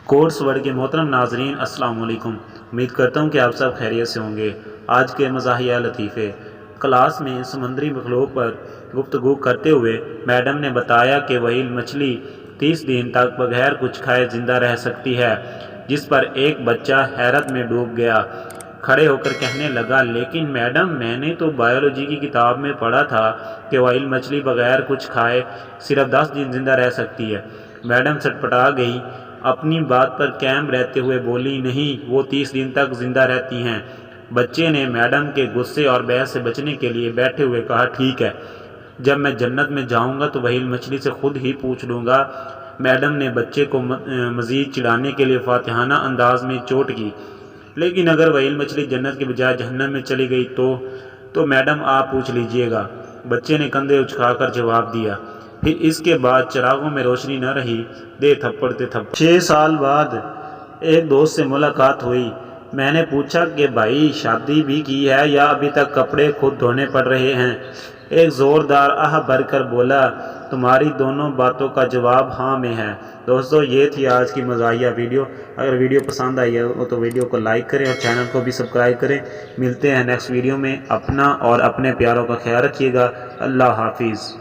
Course word کے محترم ناظرین السلام علیکم۔ امید کرتا ہوں کہ آپ سب خیریت سے ہوں گے۔ آج کے مزاحیہ لطیفے کلاس میں سمندری مخلوق پر گفتگو کرتے ہوئے میڈم نے بتایا کہ وہیل مچھلی 30 دن تک بغیر کچھ کھائے زندہ رہ سکتی ہے، جس پر ایک بچہ حیرت میں ڈوب گیا، کھڑے ہو کر کہنے لگا لیکن میڈم میں نے تو بائیولوجی کی کتاب میں پڑھا تھا کہ وہیل مچھلی بغیر کچھ کھائے صرف 10 دن زندہ رہ سکتی ہے۔ میڈم سٹپٹا گئی، اپنی بات پر قائم رہتے ہوئے بولی نہیں، وہ 30 دن تک زندہ رہتی ہیں۔ بچے نے میڈم کے غصے اور بحث سے بچنے کے لیے بیٹھے ہوئے کہا ٹھیک ہے، جب میں جنت میں جاؤں گا تو وہیل مچھلی سے خود ہی پوچھ لوں گا۔ میڈم نے بچے کو مزید چڑھانے کے لیے فاتحانہ انداز میں چوٹ کی، لیکن اگر وہیل مچھلی جنت کے بجائے جہنم میں چلی گئی تو میڈم آپ پوچھ لیجئے گا۔ بچے نے کندھے اچھا کر جواب دیا۔ پھر اس کے بعد چراغوں میں روشنی نہ رہی، دے تھپڑ تے تھپڑ۔ 6 سال بعد ایک دوست سے ملاقات ہوئی۔ میں نے پوچھا کہ بھائی شادی بھی کی ہے یا ابھی تک کپڑے خود دھونے پڑ رہے ہیں؟ ایک زوردار آہ بھر کر بولا تمہاری دونوں باتوں کا جواب ہاں میں ہے۔ دوستو یہ تھی آج کی مزاحیہ ویڈیو۔ اگر ویڈیو پسند آئی ہے تو ویڈیو کو لائک کریں اور چینل کو بھی سبسکرائب کریں۔ ملتے ہیں نیکسٹ ویڈیو میں۔ اپنا اور اپنے پیاروں کا خیال رکھیے گا۔ اللہ حافظ۔